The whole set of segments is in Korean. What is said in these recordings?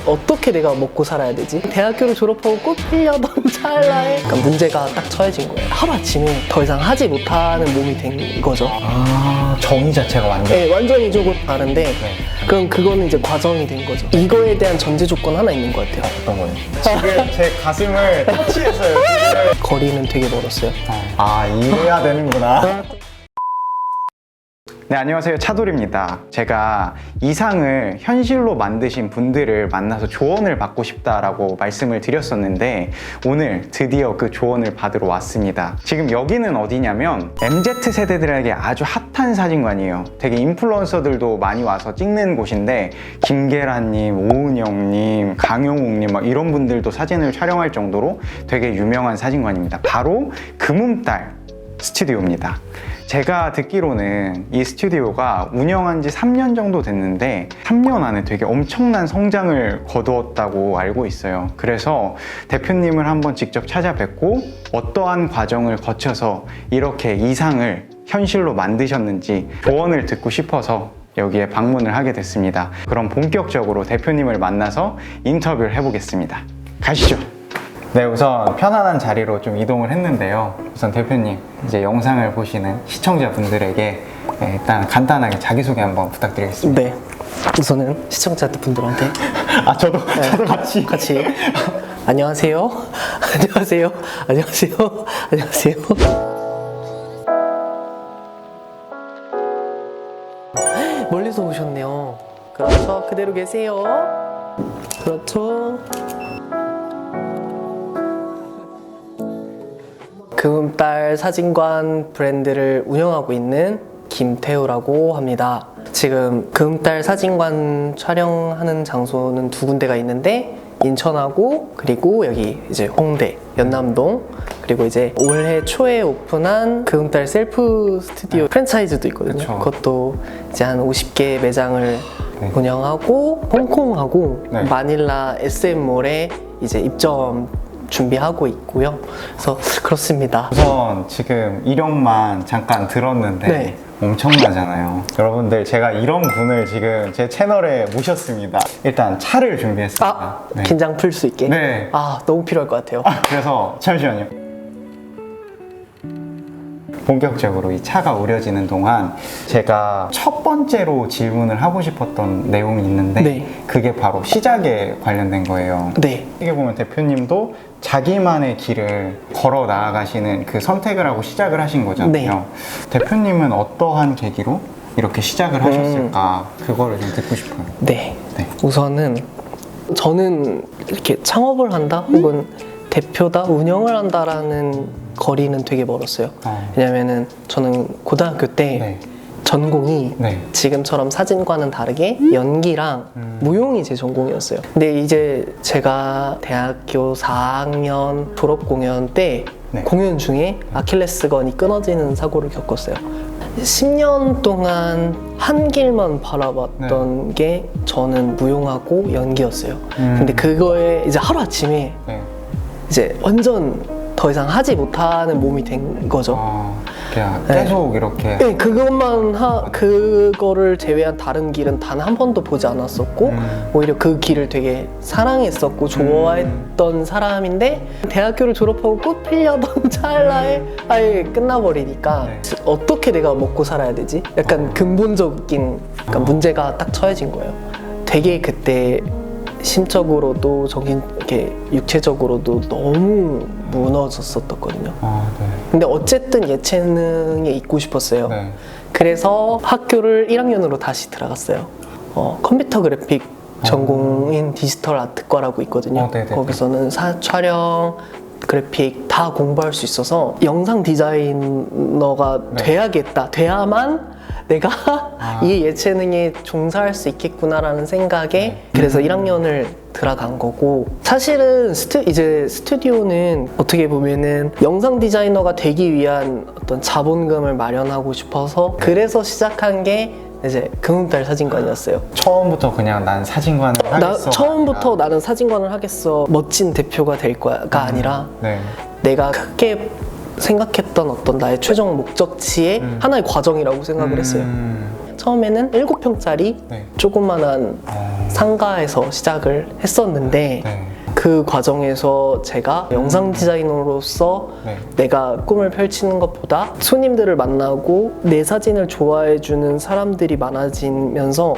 어떻게 내가 먹고 살아야 되지? 대학교를 졸업하고 꼭 필려던 찰나에 문제가 딱 처해진 거예요. 하루아침에 더 이상 하지 못하는 몸이 된 거죠. 아, 정의 자체가 완전. 네, 완전히 조금 다른데 네. 그럼 그거는 이제 과정이 된 거죠. 이거에 대한 전제 조건 하나 있는 것 같아요. 어떤 거예요? 지금 제 가슴을 터치했어요, 지금. 거리는 되게 멀었어요. 아, 이래야 되는구나. 네, 안녕하세요. 차돌입니다. 제가 이상을 현실로 만드신 분들을 만나서 조언을 받고 싶다라고 말씀을 드렸었는데 오늘 드디어 그 조언을 받으러 왔습니다. 지금 여기는 어디냐면 MZ세대들에게 아주 핫한 사진관이에요. 되게 인플루언서들도 많이 와서 찍는 곳인데 김계란님, 오은영님, 강용욱님 막 이런 분들도 사진을 촬영할 정도로 되게 유명한 사진관입니다. 바로 금음달 스튜디오입니다. 제가 듣기로는 이 스튜디오가 운영한 지 3년 정도 됐는데 3년 안에 되게 엄청난 성장을 거두었다고 알고 있어요. 그래서 대표님을 한번 직접 찾아뵙고 어떠한 과정을 거쳐서 이렇게 이상을 현실로 만드셨는지 조언을 듣고 싶어서 여기에 방문을 하게 됐습니다. 그럼 본격적으로 대표님을 만나서 인터뷰를 해보겠습니다. 가시죠. 네, 우선 편안한 자리로 좀 이동을 했는데요. 우선 대표님, 이제 영상을 보시는 시청자분들에게 일단 간단하게 자기소개 한번 부탁드리겠습니다. 네. 우선은 시청자분들한테 아, 저도 같이. 안녕하세요. 안녕하세요. 안녕하세요. 안녕하세요. 멀리서 오셨네요. 그렇죠. 그대로 계세요. 그렇죠. 금음달 사진관 브랜드를 운영하고 있는 김태우라고 합니다. 지금 금음달 사진관 촬영하는 장소는 두 군데가 있는데 인천하고 그리고 여기 이제 홍대, 연남동 그리고 이제 올해 초에 오픈한 금음달 셀프 스튜디오 프랜차이즈도 있거든요. 그쵸. 그것도 이제 한 50개 매장을 운영하고 홍콩하고 마닐라 SM몰에 이제 입점 준비하고 있고요. 그래서 그렇습니다. 우선 지금 이력만 잠깐 들었는데 네. 엄청나잖아요. 여러분들, 제가 이런 분을 지금 제 채널에 모셨습니다. 일단 차를 준비했습니다. 아, 긴장 풀 수 있게? 네. 아, 너무 필요할 것 같아요. 그래서 잠시만요. 본격적으로 이 차가 우려지는 동안 제가 첫 번째로 질문을 하고 싶었던 내용이 있는데 네. 그게 바로 시작에 관련된 거예요. 네. 어떻게 보면 대표님도 자기만의 길을 걸어 나아가시는 그 선택을 하고 시작을 하신 거잖아요. 대표님은 어떠한 계기로 이렇게 시작을 하셨을까? 그거를 좀 듣고 싶어요. 네. 네. 우선은 저는 이렇게 창업을 한다 혹은 대표다, 운영을 한다라는 거리는 되게 멀었어요. 왜냐면은 저는 고등학교 때 전공이 지금처럼 사진과는 다르게 연기랑 무용이 제 전공이었어요. 근데 이제 제가 대학교 4학년 졸업 공연 때 공연 중에 아킬레스건이 끊어지는 사고를 겪었어요. 10년 동안 한 길만 바라봤던 게 저는 무용하고 연기였어요. 근데 그거에 이제 하루아침에 이제 완전 더 이상 하지 못하는 몸이 된 거죠. 그냥 계속 이렇게. 네, 그거를 제외한 다른 길은 단 한 번도 보지 않았었고 오히려 그 길을 되게 사랑했었고 좋아했던 사람인데 대학교를 졸업하고 꼭 필려던 찰나에 아예 끝나버리니까 어떻게 내가 먹고 살아야 되지? 약간 근본적인 문제가 딱 처해진 거예요. 되게 그때 심적으로도 이렇게 육체적으로도 너무 무너졌었거든요. 근데 어쨌든 예체능에 있고 싶었어요. 그래서 학교를 1학년으로 다시 들어갔어요. 컴퓨터 그래픽 전공인 디지털 아트과라고 있거든요. 거기서는 촬영, 그래픽 다 공부할 수 있어서 영상 디자이너가 돼야만 내가 이 예체능에 종사할 수 있겠구나라는 생각에 그래서 1학년을 들어간 거고, 사실은 이제 스튜디오는 어떻게 보면은 영상 디자이너가 되기 위한 어떤 자본금을 마련하고 싶어서 그래서 시작한 게 이제 금음달 사진관이었어요. 처음부터 그냥 난 사진관을 하겠어. 처음부터 나는 사진관을 하겠어, 멋진 대표가 될 거야가 아니라 내가 크게 생각했던 어떤 나의 최종 목적지의 하나의 과정이라고 생각을 했어요. 처음에는 7평짜리 네. 조그만한 상가에서 시작을 했었는데 네. 그 과정에서 제가 영상 디자이너로서 네. 내가 꿈을 펼치는 것보다 손님들을 만나고 내 사진을 좋아해주는 사람들이 많아지면서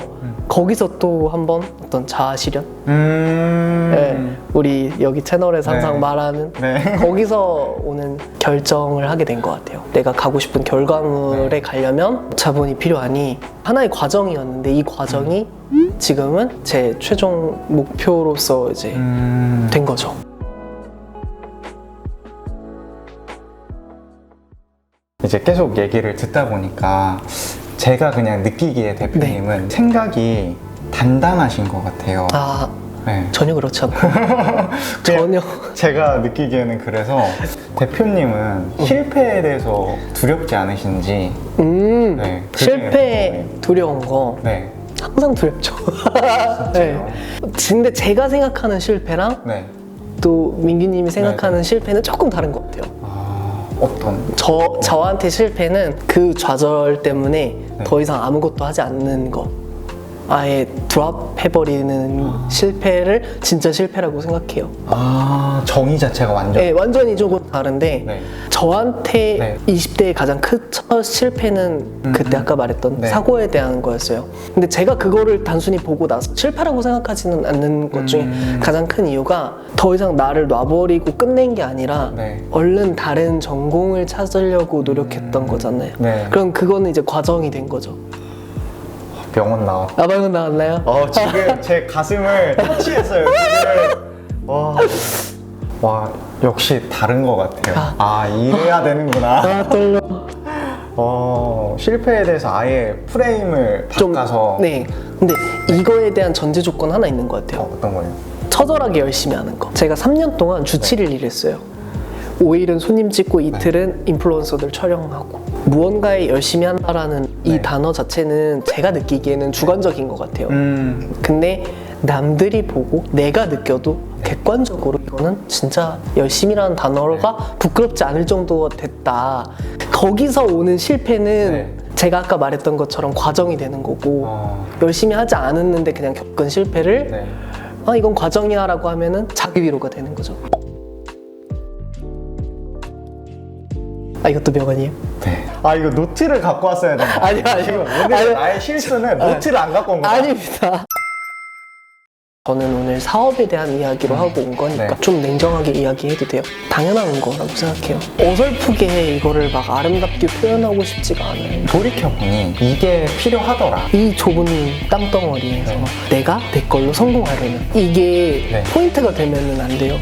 거기서 또 한번 어떤 자아 실현? 네, 우리 여기 채널에서 항상 네. 말하는 네. 거기서 오는 결정을 하게 된 것 같아요. 내가 가고 싶은 결과물에 네. 가려면 자본이 필요하니 하나의 과정이었는데 이 과정이 지금은 제 최종 목표로서 이제 된 거죠. 이제 계속 얘기를 듣다 보니까 제가 그냥 느끼기에 대표님은 생각이 단단하신 것 같아요. 아, 네. 전혀 그렇지 않고 전혀 제가 느끼기에는 그래서 대표님은 실패에 대해서 두렵지 않으신지. 네, 그게 실패 두려운 거 네. 항상 두렵죠. 네. 근데 제가 생각하는 실패랑 네. 또 민규님이 생각하는 실패는 조금 다른 것 같아요. 어떤? 저한테 실패는 그 좌절 때문에 네. 더 이상 아무것도 하지 않는 거. 아예 드롭 해버리는 실패를 진짜 실패라고 생각해요. 정의 자체가 완전. 네, 완전히 조금 다른데 네. 저한테 네. 20대의 가장 큰 첫 실패는 그때 아까 말했던 네. 사고에 대한 거였어요. 근데 제가 그거를 단순히 보고 나서 실패라고 생각하지는 않는 것 중에 가장 큰 이유가 더 이상 나를 놔버리고 끝낸 게 아니라 네. 얼른 다른 전공을 찾으려고 노력했던 거잖아요. 네. 그럼 그거는 이제 과정이 된 거죠. 병원 나왔다. 아, 방금 나왔나요? 지금 제 가슴을 터치했어요. 지금. 와, 역시 다른 것 같아요. 이래야 되는구나. 아, 떨려. 실패에 대해서 아예 프레임을 바꿔서. 네. 근데 이거에 대한 전제 조건 하나 있는 것 같아요. 어떤 거예요? 처절하게 열심히 하는 거. 제가 3년 동안 주 7일 일했어요. 5일은 손님 찍고 이틀은 인플루언서들 촬영하고. 무언가에 열심히 한다라는 이 단어 자체는 제가 느끼기에는 주관적인 것 같아요. 근데 남들이 보고 내가 느껴도 객관적으로 이거는 진짜 열심히라는 단어가 부끄럽지 않을 정도가 됐다. 거기서 오는 실패는 제가 아까 말했던 것처럼 과정이 되는 거고 열심히 하지 않았는데 그냥 겪은 실패를 이건 과정이야 라고 하면은 자기 위로가 되는 거죠. 이것도 명언이에요? 네. 이거 노트를 갖고 왔어야 된다. 아니요. 오늘 나의 실수는 노트를 안 갖고 온 거야. 아닙니다. 저는 오늘 사업에 대한 이야기로 하고 온 거니까 네. 좀 냉정하게 이야기해도 돼요. 당연한 거라고 생각해요. 어설프게 이거를 막 아름답게 표현하고 싶지가 않아요. 돌이켜보니 이게 필요하더라. 이 좁은 땅덩어리에서 내가 내 걸로 성공하려면 이게 포인트가 되면은 안 돼요.